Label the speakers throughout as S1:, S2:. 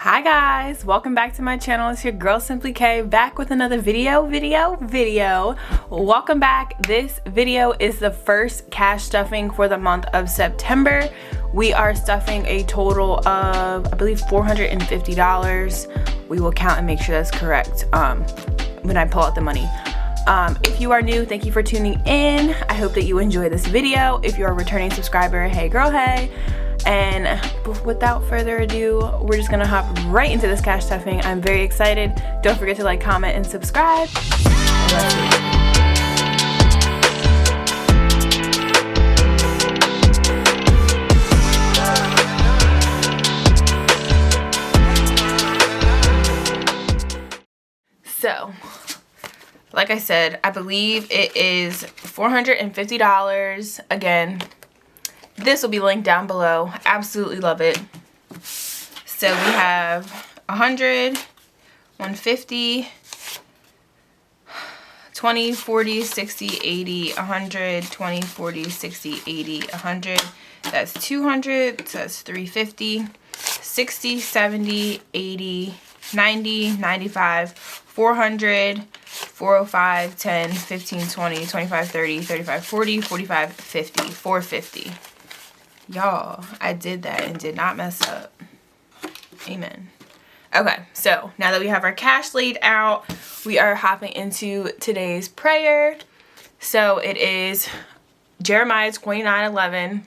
S1: Hi guys, welcome back to my channel. It's your girl Simplykay back with another video. Welcome back. This video is the first cash stuffing for the month of September. We are stuffing a total of, I believe, $450. We will count and make sure that's correct when I pull out the money. If you are new, thank you for tuning in. I hope that you enjoy this video. If you're a returning subscriber, hey girl, hey. And without further ado, we're just gonna hop right into this cash stuffing. I'm very excited. Don't forget to like, comment, and subscribe. Let's see. So, like I said, I believe it is $450. Again, this will be linked down below. Absolutely love it. So we have 100, 150, 20, 40, 60, 80, 100, 20, 40, 60, 80, 100. That's 200. So that's 350, 60, 70, 80, 90, 95, 400, 405, 10, 15, 20, 25, 30, 35, 40, 45, 50, 450. Y'all, I did that and did not mess up. Amen. Okay, so now that we have our cash laid out, we are hopping into today's prayer. So it is Jeremiah 29:11,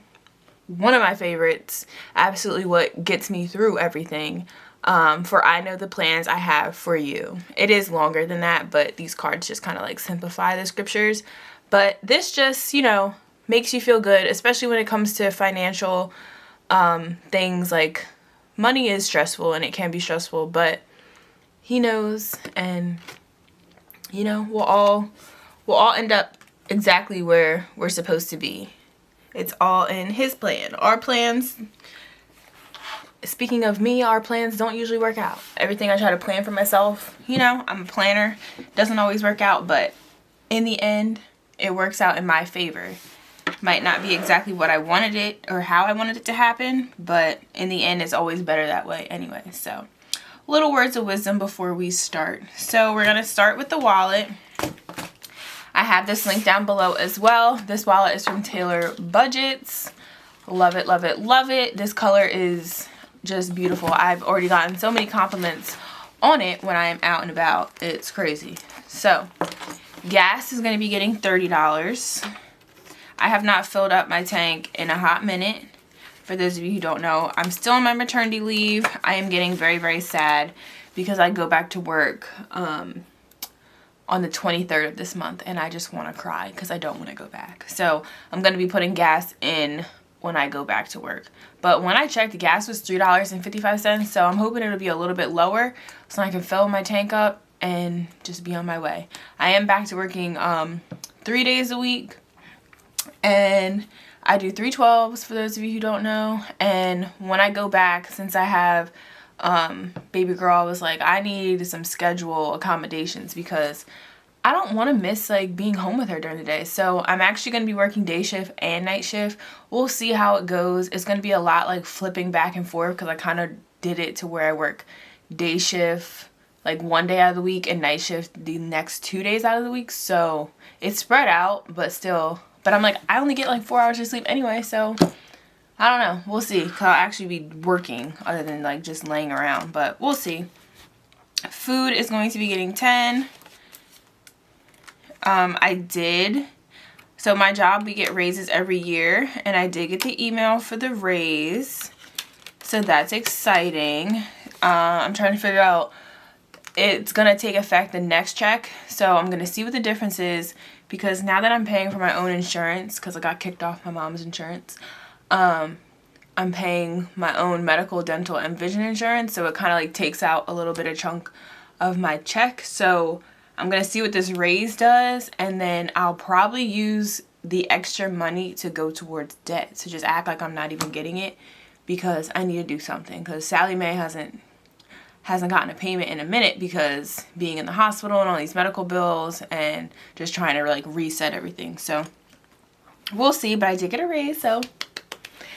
S1: one of my favorites. Absolutely what gets me through everything. For I know the plans I have for you. It is longer than that, but these cards just kind of like simplify the scriptures. But this just, you know, makes you feel good, especially when it comes to financial things. Like, money is stressful and it can be stressful, but he knows, and you know, we'll all end up exactly where we're supposed to be. It's all in his plan. Our plans, speaking of me, our plans don't usually work out. Everything I try to plan for myself, you know, I'm a planner, doesn't always work out, but in the end, it works out in my favor. Might not be exactly what I wanted it or how I wanted it to happen, but in the end, it's always better that way anyway. So, little words of wisdom before we start. So, we're going to start with the wallet. I have this link down below as well. This wallet is from Taylor Budgets. Love it, love it, love it. This color is just beautiful. I've already gotten so many compliments on it when I am out and about. It's crazy. So, gas is going to be getting $30. I have not filled up my tank in a hot minute. For those of you who don't know, I'm still on my maternity leave. I am getting very, very sad because I go back to work on the 23rd of this month, and I just want to cry because I don't want to go back. So I'm going to be putting gas in when I go back to work. But when I checked, the gas was $3.55, so I'm hoping it'll be a little bit lower so I can fill my tank up and just be on my way. I am back to working 3 days a week. And I do 312s for those of you who don't know. And when I go back, since I have baby girl, I was like, I need some schedule accommodations because I don't want to miss like being home with her during the day. So I'm actually going to be working day shift and night shift. We'll see how it goes. It's going to be a lot like flipping back and forth because I kind of did it to where I work day shift like one day out of the week and night shift the next 2 days out of the week. So it's spread out, but still. But I'm like, I only get like 4 hours of sleep anyway, so I don't know. We'll see. 'Cause I'll actually be working other than like just laying around, but we'll see. Food is going to be getting 10. So my job, we get raises every year, and I did get the email for the raise. So that's exciting. I'm trying to figure out, it's going to take effect the next check. So I'm going to see what the difference is. Because now that I'm paying for my own insurance, because I got kicked off my mom's insurance, I'm paying my own medical, dental, and vision insurance. So it kind of like takes out a little bit of chunk of my check. So I'm going to see what this raise does. And then I'll probably use the extra money to go towards debt. So just act like I'm not even getting it because I need to do something. Because Sally Mae hasn't gotten a payment in a minute because being in the hospital and all these medical bills and just trying to like reset everything. So we'll see, but I did get a raise, so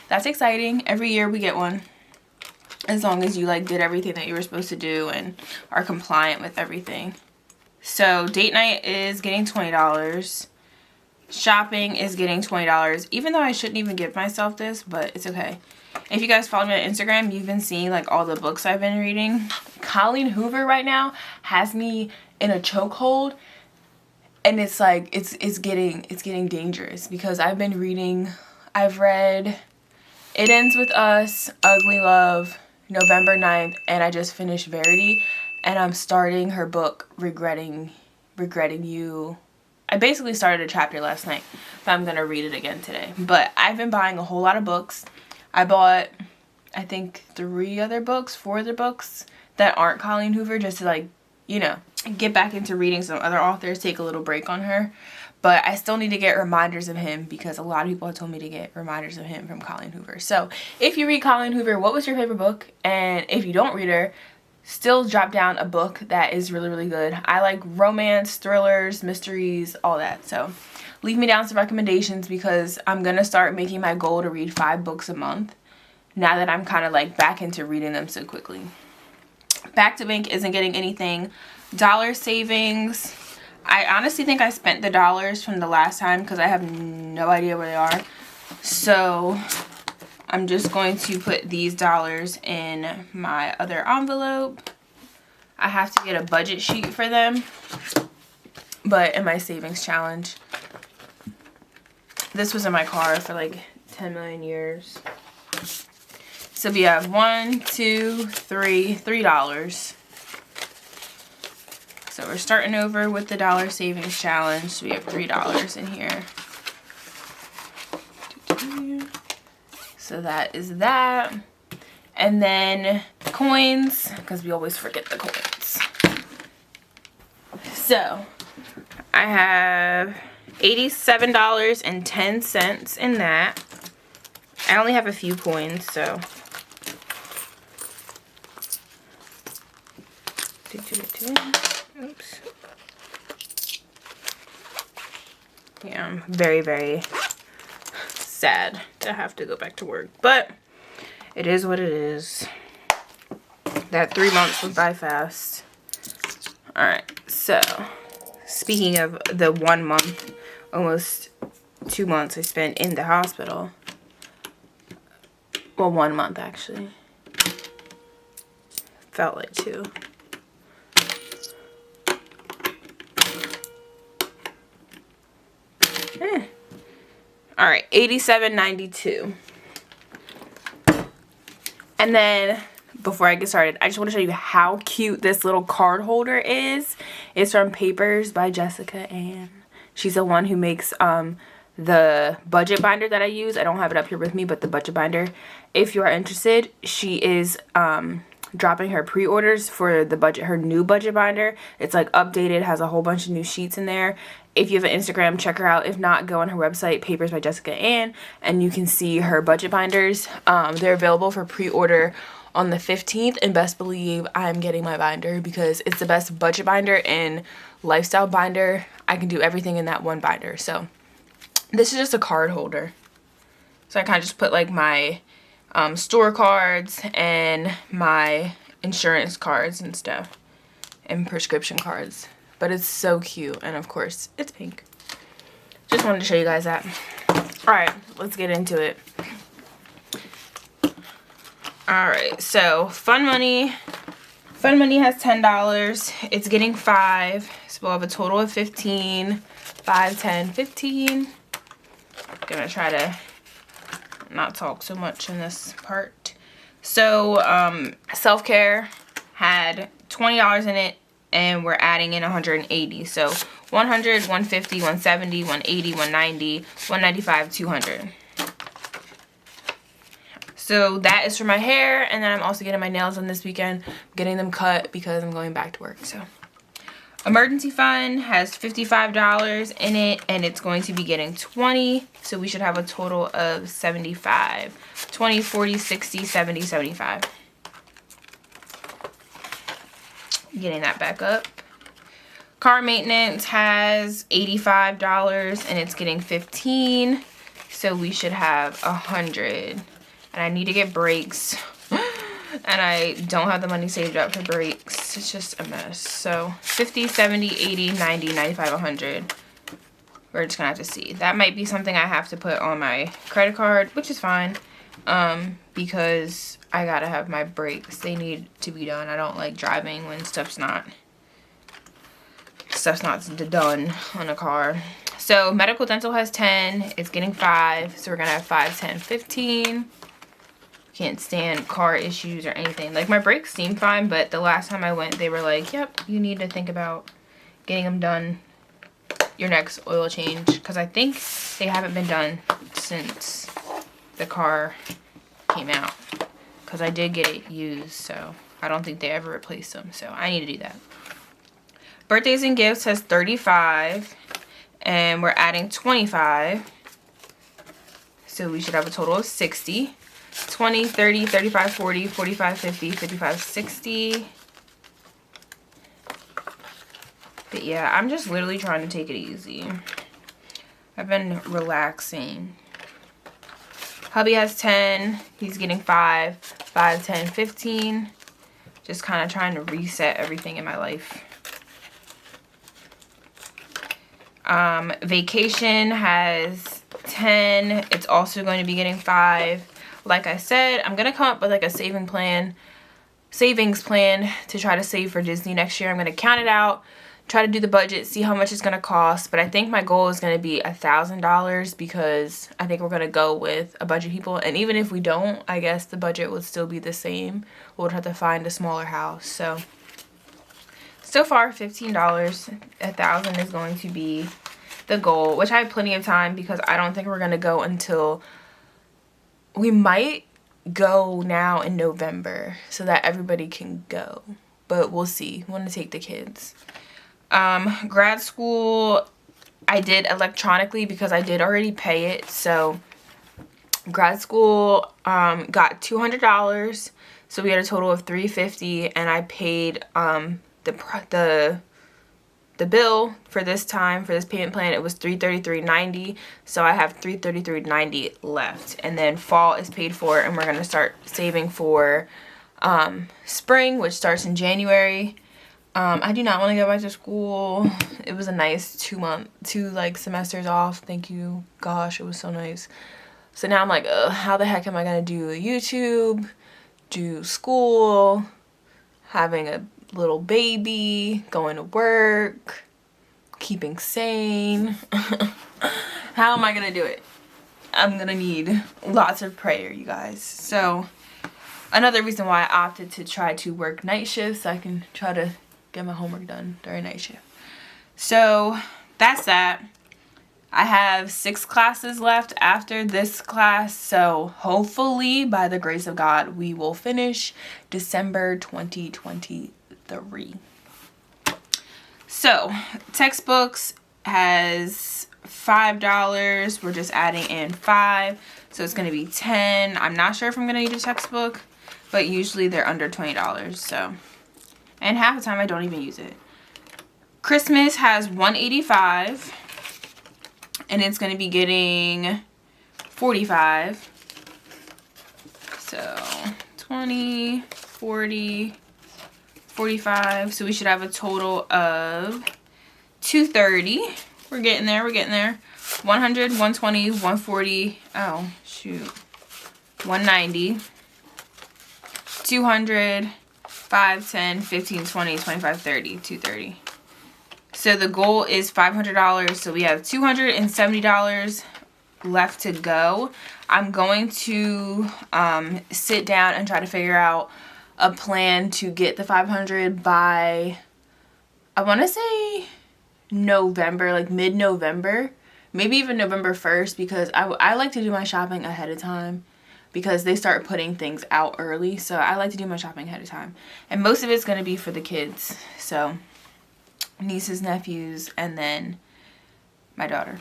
S1: that's exciting. Every year we get one. as long as you like did everything that you were supposed to do and are compliant with everything. So date night is getting $20. Shopping is getting $20, even though I shouldn't even give myself this, but it's okay. If you guys follow me on Instagram, you've been seeing like all the books I've been reading. Colleen Hoover right now has me in a chokehold, and it's like it's getting dangerous because I've read It Ends With Us, Ugly Love, November 9th, and I just finished Verity, and I'm starting her book Regretting You. I basically started a chapter last night, but I'm gonna read it again today. But I've been buying a whole lot of books. I bought, I think, 4 other books that aren't Colleen Hoover, just to like, you know, get back into reading some other authors, take a little break on her. But I still need to get reminders of him because a lot of people have told me to get reminders of him from Colleen Hoover. So if you read Colleen Hoover, what was your favorite book? And if you don't read her, still drop down a book that is really, really good. I like romance, thrillers, mysteries, all that. So leave me down some recommendations because I'm going to start making my goal to read 5 books a month now that I'm kind of like back into reading them so quickly. Back to Bank isn't getting anything. Dollar Savings. I honestly think I spent the dollars from the last time because I have no idea where they are. So I'm just going to put these dollars in my other envelope. I have to get a budget sheet for them, but in my savings challenge. This was in my car for like 10 million years. So we have $3. So we're starting over with the dollar savings challenge. So we have $3 in here. So that is that. And then coins, because we always forget the coins. So I have $87.10 in that. I only have a few coins, so. Oops. Yeah, I'm very, very sad to have to go back to work, but it is what it is. That 3 months went by fast. All right, so speaking of the 1 month, almost 2 months I spent in the hospital. Well, 1 month actually. Felt like 2. All right, $87.92. And then before I get started, I just want to show you how cute this little card holder is. It's from Papers by Jessica Ann. She's the one who makes the budget binder that I use. I don't have it up here with me, but the budget binder. If you are interested, she is dropping her pre-orders for the budget, her new budget binder. It's like updated, has a whole bunch of new sheets in there. If you have an Instagram, check her out. If not, go on her website, Papers by Jessica Ann, and you can see her budget binders. They're available for pre-order on the 15th, and best believe I'm getting my binder because it's the best budget binder and lifestyle binder. I can do everything in that one binder. So this is just a card holder. So I kind of just put like my store cards and my insurance cards and stuff and prescription cards. But it's so cute, and of course it's pink. Just wanted to show you guys that. Alright, let's get into it. Alright, so Fun Money has $10. It's getting 5, so we'll have a total of 15. 5, 10, 15. Gonna try to not talk so much in this part. So Self-Care had $20 in it, and we're adding in 180. So 100, 150, 170, 180, 190, 195, 200. So that is for my hair, and then I'm also getting my nails done this weekend. I'm getting them cut because I'm going back to work. So Emergency Fund has $55 in it, and it's going to be getting 20. So we should have a total of 75. 20, 40, 60, 70, 75. Getting that back up. Car Maintenance has $85, and it's getting 15. So we should have 100. And I need to get brakes. I and I don't have the money saved up for breaks. It's just a mess. So 50, 70, 80, 90, 95, 100. We're just gonna have to see. That might be something I have to put on my credit card, which is fine, because I gotta have my breaks. They need to be done. I don't like driving when stuff's not done on a car. So medical dental has 10. It's getting 5. So we're gonna have 5, 10, 15. Can't stand car issues or anything. Like, my brakes seem fine, but the last time I went, they were like, yep, you need to think about getting them done your next oil change, because I think they haven't been done since the car came out, because I did get it used, so I don't think they ever replaced them, so I need to do that. Birthdays and gifts has 35, and we're adding 25, so we should have a total of 60. 20, 30, 35, 40, 45, 50, 55, 60. But yeah, I'm just literally trying to take it easy. I've been relaxing. Hubby has 10. He's getting 5, 5, 10, 15. Just kind of trying to reset everything in my life. Vacation has 10. It's also going to be getting 5. Like I said, I'm going to come up with like a savings plan to try to save for Disney next year. I'm going to count it out, try to do the budget, see how much it's going to cost. But I think my goal is going to be $1,000, because I think we're going to go with a bunch of people. And even if we don't, I guess the budget would still be the same. We'll have to find a smaller house. So far, $15. $1,000 is going to be the goal, which I have plenty of time, because I don't think we're going to go until... We might go now in November so that everybody can go, but we'll see. We want to take the kids. Grad school, I did electronically because I did already pay it. So grad school got $200, so we had a total of $350, and I paid the bill for this time, for this payment plan. It was $333.90, so I have $333.90 left, and then fall is paid for, and we're going to start saving for spring, which starts in January. I do not want to go back to school. It was a nice 2 semesters off. Thank you, gosh, it was so nice. So now I'm like, how the heck am I going to do YouTube, do school, having a little baby, going to work, keeping sane? How am I gonna do it? I'm gonna need lots of prayer, you guys. So another reason why I opted to try to work night shifts, so I can try to get my homework done during night shift. So that's that. I have 6 classes left after this class, so hopefully by the grace of God we will finish December 2023. So textbooks has $5. We're just adding in 5, so it's going to be 10. I'm not sure if I'm going to need a textbook, but usually they're under $20. So, and half the time I don't even use it. Christmas has $185, and it's going to be getting 45. So 20, 40, 45. So we should have a total of $230. We're getting there. We're getting there. 100, 120, 140. Oh, shoot. 190. 200, 5, 10, 15, 20, 25, 30, 230. So the goal is $500. So we have $270 left to go. I'm going to sit down and try to figure out a plan to get the $500 by, I want to say November, like mid-November, maybe even November 1st, because I like to do my shopping ahead of time, because they start putting things out early. So I like to do my shopping ahead of time, and most of it's going to be for the kids, so nieces, nephews, and then my daughter.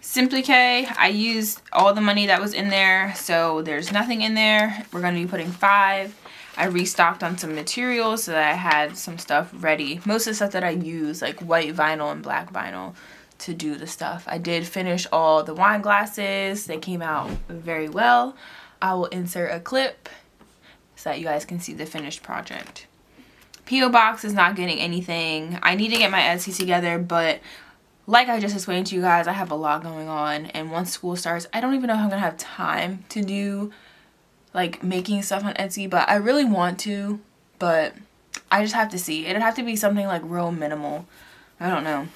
S1: Simplykay, I used all the money that was in there, so there's nothing in there. We're going to be putting 5. I restocked on some materials so that I had some stuff ready. Most of the stuff that I use, like white vinyl and black vinyl, to do the stuff. I did finish all the wine glasses. They came out very well. I will insert a clip so that you guys can see the finished project. P.O. Box is not getting anything. I need to get my Etsy together, but like I just explained to you guys, I have a lot going on, and once school starts, I don't even know if I'm gonna have time to do like making stuff on Etsy, but I really want to, but I just have to see. It'd have to be something like real minimal. I don't know.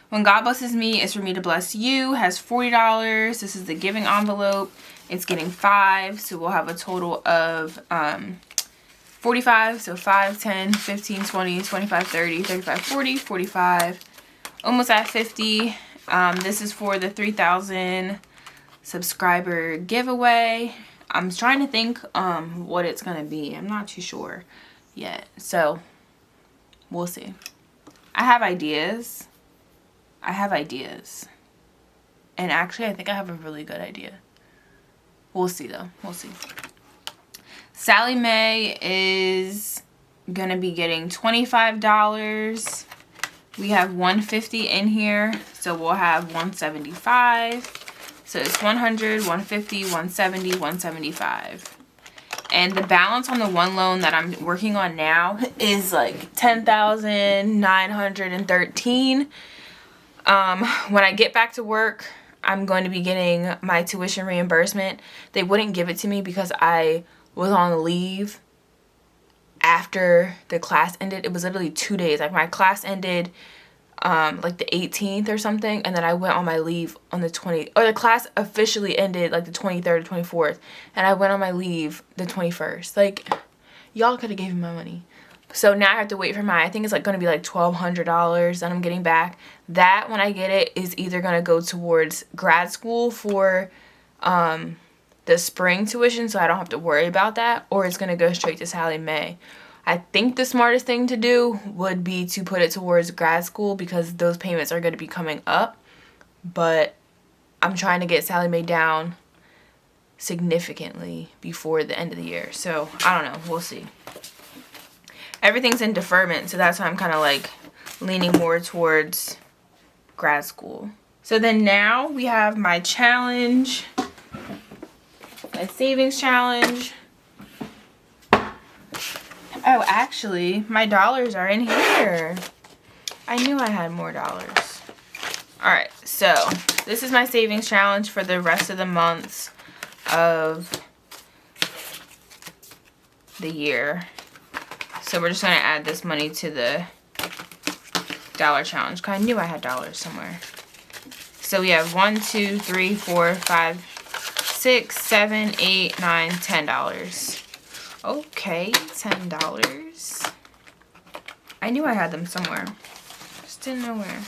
S1: When God Blesses Me is for me to bless you has $40. This is the giving envelope. It's getting 5, so we'll have a total of 45. So 5, 10, 15, 20, 25, 30, 35, 40, 45. Almost at 50. This is for the 3,000 subscriber giveaway. I'm trying to think what it's gonna be. I'm not too sure yet, so we'll see. I have ideas. And actually, I think I have a really good idea. We'll see though. We'll see. Sally Mae is gonna be getting $25. We have $150 in here, so we'll have $175. So it's 100, 150, 170, 175. And the balance on the one loan that I'm working on now is like $10,913. When I get back to work, I'm going to be getting my tuition reimbursement. They wouldn't give it to me because I was on leave after the class ended. It was literally 2 days. Like my class ended like the 18th or something, and then I went on my leave on the 20th, or the class officially ended like the 23rd or 24th, and I went on my leave the 21st. Like, y'all could have gave me my money. So now I have to wait for I think it's like going to be like $1,200 that I'm getting back. That, when I get it, is either going to go towards grad school for the spring tuition, so I don't have to worry about that, or it's going to go straight to Sally Mae. I think the smartest thing to do would be to put it towards grad school because those payments are going to be coming up. But I'm trying to get Sally Mae down significantly before the end of the year. So, I don't know. We'll see. Everything's in deferment, so that's why I'm kind of like leaning more towards grad school. So then now we have my challenge, my savings challenge. Oh, actually, my dollars are in here. I knew I had more dollars. Alright, so this is my savings challenge for the rest of the months of the year. So we're just going to add this money to the dollar challenge, because I knew I had dollars somewhere. So we have 1, 2, 3, 4, 5, 6, 7, 8, 9, $10. Okay, $10. I knew I had them somewhere. Just didn't know where.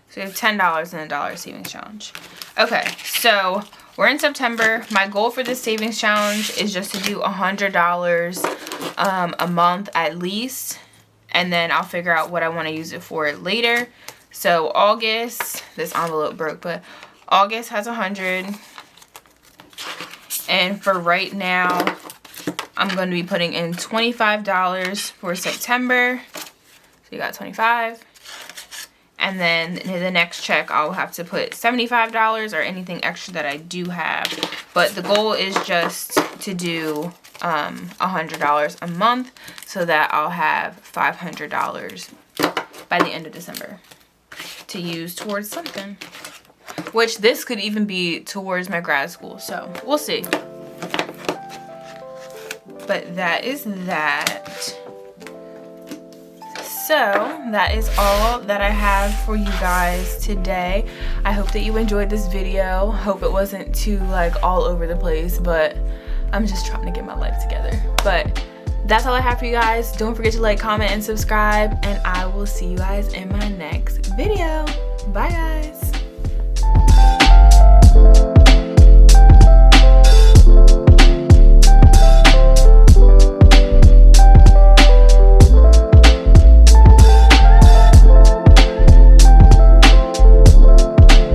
S1: So we have $10 in the dollar savings challenge. Okay, so we're in September. My goal for this savings challenge is just to do $100 a month at least. And then I'll figure out what I want to use it for later. So August, this envelope broke, but August has 100. And for right now, I'm going to be putting in $25 for September. So you got 25. And then in the next check, I'll have to put $75 or anything extra that I do have. But the goal is just to do $100 a month so that I'll have $500 by the end of December to use towards something. Which this could even be towards my grad school. So we'll see. But that is that. So that is all that I have for you guys today. I hope that you enjoyed this video. Hope it wasn't too like all over the place, but I'm just trying to get my life together. But that's all I have for you guys. Don't forget to like, comment, and subscribe, and I will see you guys in my next video. Bye guys.